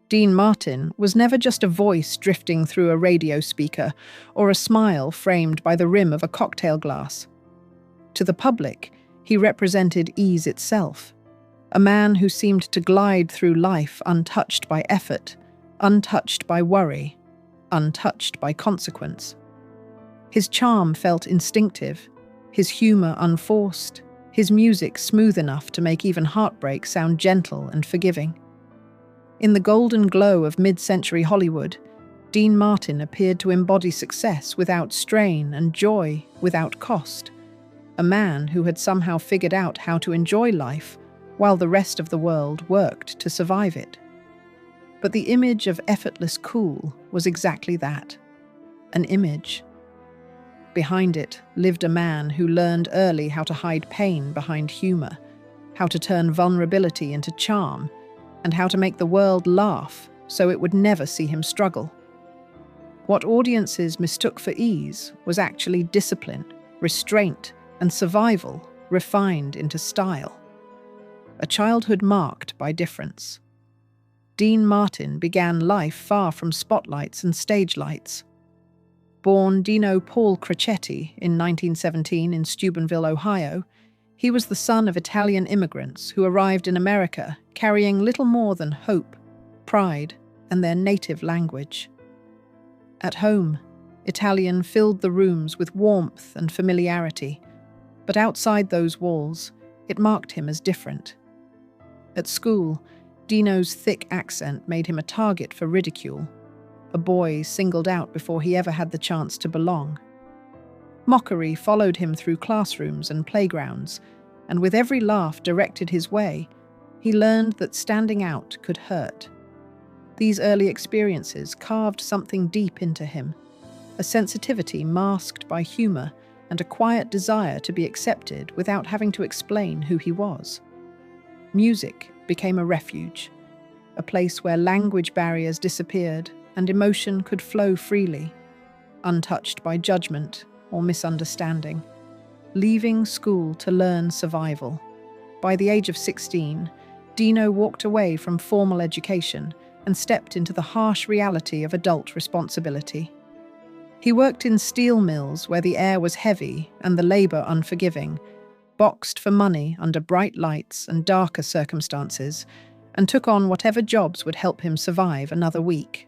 Dean Martin was never just a voice drifting through a radio speaker or a smile framed by the rim of a cocktail glass. To the public, he represented ease itself, a man who seemed to glide through life untouched by effort, untouched by worry, untouched by consequence. His charm felt instinctive, his humor unforced, his music smooth enough to make even heartbreak sound gentle and forgiving. In the golden glow of mid-century Hollywood, Dean Martin appeared to embody success without strain and joy without cost, a man who had somehow figured out how to enjoy life while the rest of the world worked to survive it. But the image of effortless cool was exactly that, an image. Behind it lived a man who learned early how to hide pain behind humor, how to turn vulnerability into charm, and how to make the world laugh so it would never see him struggle. What audiences mistook for ease was actually discipline, restraint, and survival refined into style. A childhood marked by difference. Dean Martin began life far from spotlights and stage lights. Born Dino Paul Crocetti in 1917 in Steubenville, Ohio, he was the son of Italian immigrants who arrived in America carrying little more than hope, pride, and their native language. At home, Italian filled the rooms with warmth and familiarity, but outside those walls, it marked him as different. At school, Dino's thick accent made him a target for ridicule, a boy singled out before he ever had the chance to belong. Mockery followed him through classrooms and playgrounds, and with every laugh directed his way, he learned that standing out could hurt. These early experiences carved something deep into him, a sensitivity masked by humor and a quiet desire to be accepted without having to explain who he was. Music became a refuge, a place where language barriers disappeared and emotion could flow freely, untouched by judgment or misunderstanding. Leaving school to learn survival. By the age of 16, Dino walked away from formal education and stepped into the harsh reality of adult responsibility. He worked in steel mills where the air was heavy and the labor unforgiving, boxed for money under bright lights and darker circumstances, and took on whatever jobs would help him survive another week.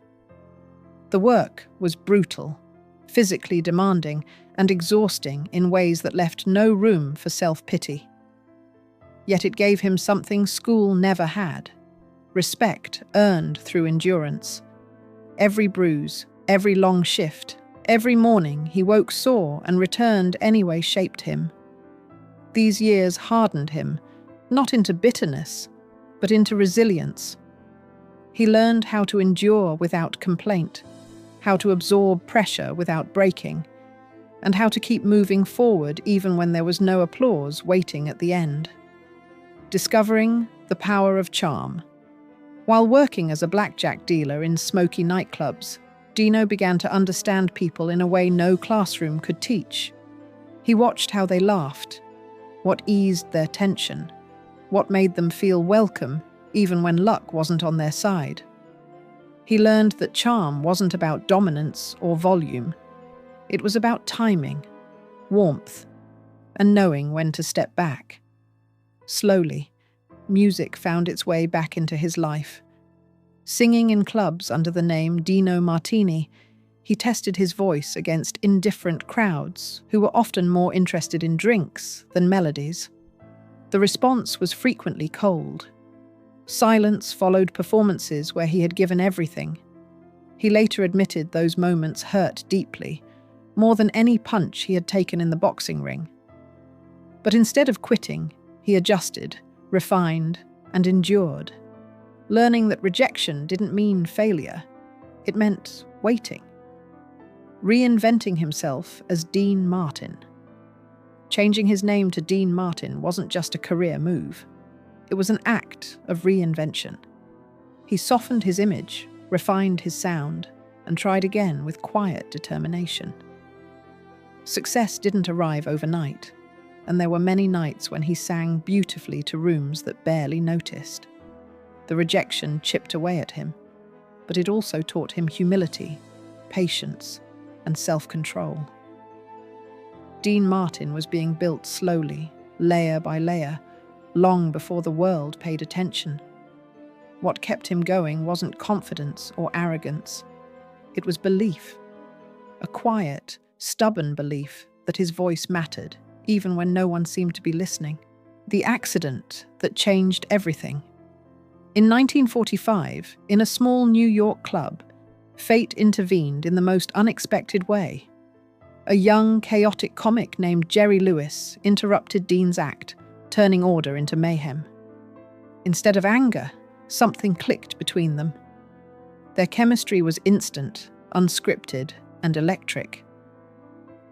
The work was brutal, physically demanding, and exhausting in ways that left no room for self-pity. Yet it gave him something school never had: respect earned through endurance. Every bruise, every long shift, every morning he woke sore and returned anyway shaped him. These years hardened him, not into bitterness, but into resilience. He learned how to endure without complaint, how to absorb pressure without breaking, and how to keep moving forward even when there was no applause waiting at the end. Discovering the power of charm. While working as a blackjack dealer in smoky nightclubs, Dino began to understand people in a way no classroom could teach. He watched how they laughed, what eased their tension, what made them feel welcome even when luck wasn't on their side. He learned that charm wasn't about dominance or volume. It was about timing, warmth, and knowing when to step back. Slowly, music found its way back into his life. Singing in clubs under the name Dino Martini, he tested his voice against indifferent crowds who were often more interested in drinks than melodies. The response was frequently cold. Silence followed performances where he had given everything. He later admitted those moments hurt deeply, more than any punch he had taken in the boxing ring. But instead of quitting, he adjusted, refined, and endured, learning that rejection didn't mean failure. It meant waiting. Reinventing himself as Dean Martin. Changing his name to Dean Martin wasn't just a career move. It was an act of reinvention. He softened his image, refined his sound, and tried again with quiet determination. Success didn't arrive overnight, and there were many nights when he sang beautifully to rooms that barely noticed. The rejection chipped away at him, but it also taught him humility, patience, and self-control. Dean Martin was being built slowly, layer by layer, long before the world paid attention. What kept him going wasn't confidence or arrogance. It was belief. A quiet, stubborn belief that his voice mattered, even when no one seemed to be listening. The accident that changed everything. In 1945, in a small New York club, fate intervened in the most unexpected way. A young, chaotic comic named Jerry Lewis interrupted Dean's act, turning order into mayhem. Instead of anger, something clicked between them. Their chemistry was instant, unscripted, and electric.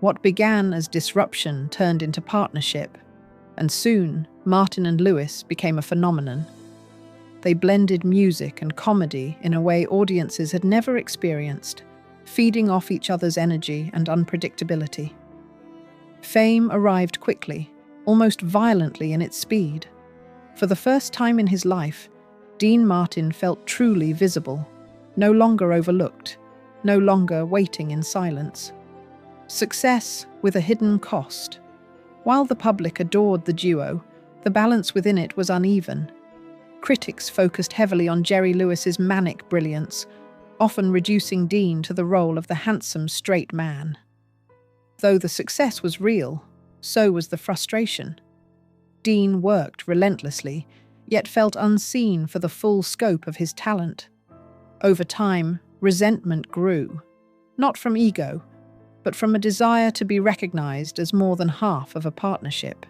What began as disruption turned into partnership, and soon Martin and Lewis became a phenomenon. They blended music and comedy in a way audiences had never experienced, feeding off each other's energy and unpredictability. Fame arrived quickly, almost violently in its speed. For the first time in his life, Dean Martin felt truly visible, no longer overlooked, no longer waiting in silence. Success with a hidden cost. While the public adored the duo, the balance within it was uneven. Critics focused heavily on Jerry Lewis's manic brilliance, often reducing Dean to the role of the handsome, straight man. Though the success was real, so was the frustration. Dean worked relentlessly, yet felt unseen for the full scope of his talent. Over time, resentment grew, not from ego, but from a desire to be recognized as more than half of a partnership.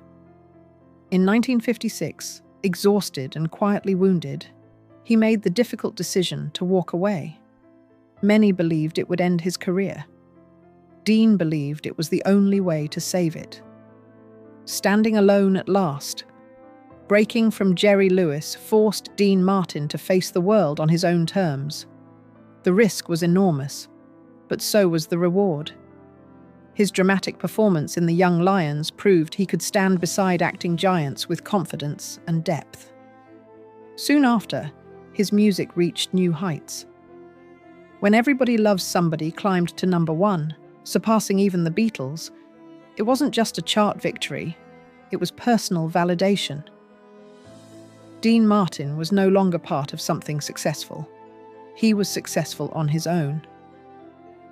In 1956, exhausted and quietly wounded, he made the difficult decision to walk away. Many believed it would end his career. Dean believed it was the only way to save it. Standing alone at last, breaking from Jerry Lewis forced Dean Martin to face the world on his own terms. The risk was enormous, but so was the reward. His dramatic performance in The Young Lions proved he could stand beside acting giants with confidence and depth. Soon after, his music reached new heights. When Everybody Loves Somebody climbed to number 1, surpassing even the Beatles, it wasn't just a chart victory, it was personal validation. Dean Martin was no longer part of something successful. He was successful on his own.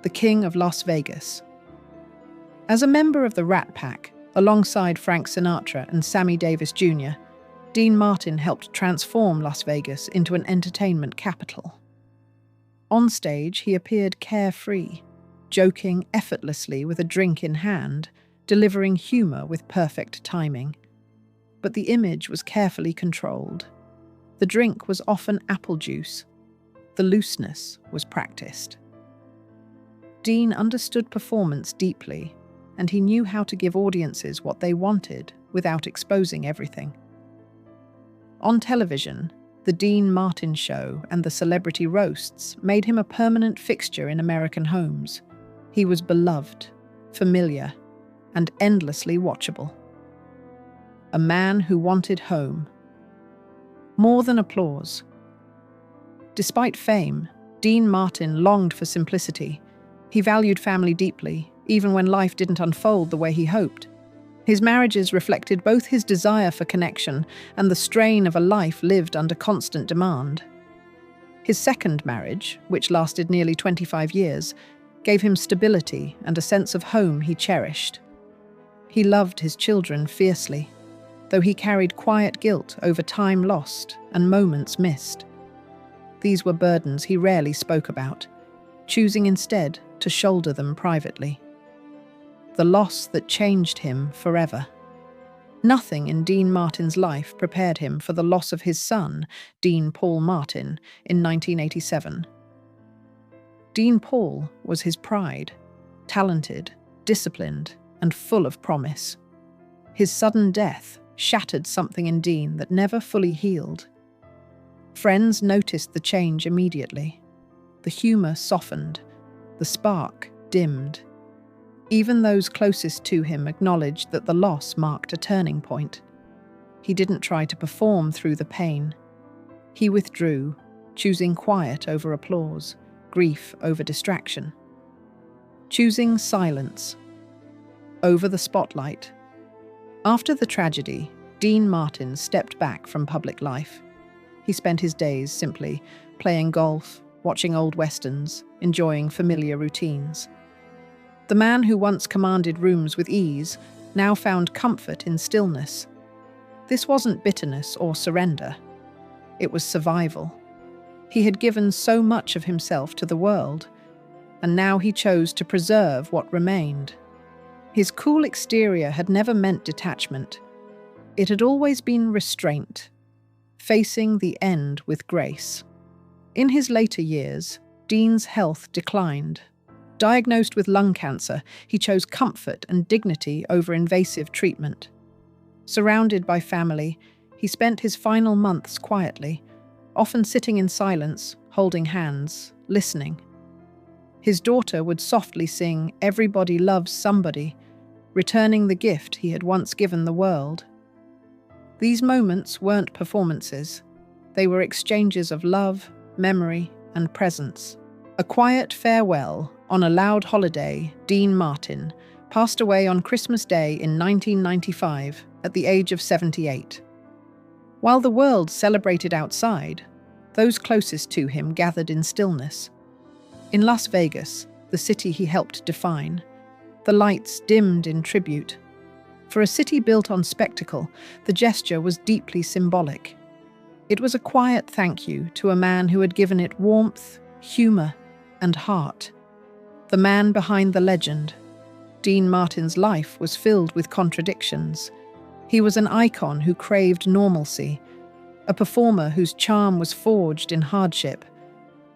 The King of Las Vegas. As a member of the Rat Pack, alongside Frank Sinatra and Sammy Davis Jr., Dean Martin helped transform Las Vegas into an entertainment capital. On stage, he appeared carefree, joking effortlessly with a drink in hand, delivering humor with perfect timing. But the image was carefully controlled. The drink was often apple juice. The looseness was practiced. Dean understood performance deeply, and he knew how to give audiences what they wanted without exposing everything. On television, The Dean Martin Show and the celebrity roasts made him a permanent fixture in American homes. He was beloved, familiar, and endlessly watchable. A man who wanted home. More than applause. Despite fame, Dean Martin longed for simplicity. He valued family deeply, even when life didn't unfold the way he hoped. His marriages reflected both his desire for connection and the strain of a life lived under constant demand. His second marriage, which lasted nearly 25 years, gave him stability and a sense of home he cherished. He loved his children fiercely, though he carried quiet guilt over time lost and moments missed. These were burdens he rarely spoke about, choosing instead to shoulder them privately. The loss that changed him forever. Nothing in Dean Martin's life prepared him for the loss of his son, Dean Paul Martin, in 1987. Dean Paul was his pride, talented, disciplined, and full of promise. His sudden death shattered something in Dean that never fully healed. Friends noticed the change immediately. The humor softened, the spark dimmed. Even those closest to him acknowledged that the loss marked a turning point. He didn't try to perform through the pain. He withdrew, choosing quiet over applause, grief over distraction. Choosing silence over the spotlight. After the tragedy, Dean Martin stepped back from public life. He spent his days simply playing golf, watching old westerns, enjoying familiar routines. The man who once commanded rooms with ease now found comfort in stillness. This wasn't bitterness or surrender. It was survival. He had given so much of himself to the world, and now he chose to preserve what remained. His cool exterior had never meant detachment. It had always been restraint, facing the end with grace. In his later years, Dean's health declined. Diagnosed with lung cancer, he chose comfort and dignity over invasive treatment. Surrounded by family, he spent his final months quietly, often sitting in silence, holding hands, listening. His daughter would softly sing "Everybody Loves Somebody," returning the gift he had once given the world. These moments weren't performances. They were exchanges of love, memory, and presence. A quiet farewell on a loud holiday, Dean Martin passed away on Christmas Day in 1995 at the age of 78. While the world celebrated outside, those closest to him gathered in stillness. In Las Vegas, the city he helped define, the lights dimmed in tribute. For a city built on spectacle, the gesture was deeply symbolic. It was a quiet thank you to a man who had given it warmth, humor, and heart. The man behind the legend. Dean Martin's life was filled with contradictions. He was an icon who craved normalcy, a performer whose charm was forged in hardship,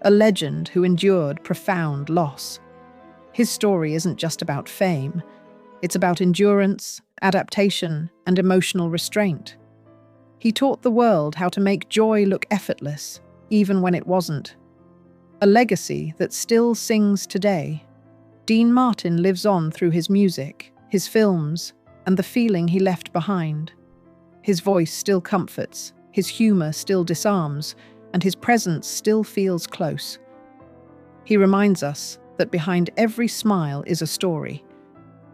a legend who endured profound loss. His story isn't just about fame. It's about endurance, adaptation, and emotional restraint. He taught the world how to make joy look effortless, even when it wasn't. A legacy that still sings today. Dean Martin lives on through his music, his films, and the feeling he left behind. His voice still comforts, his humor still disarms, and his presence still feels close. He reminds us that behind every smile is a story,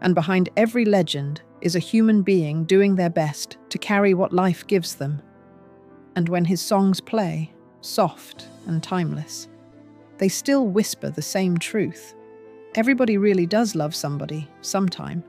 and behind every legend is a human being doing their best to carry what life gives them. And when his songs play, soft and timeless, they still whisper the same truth. Everybody really does love somebody, sometime.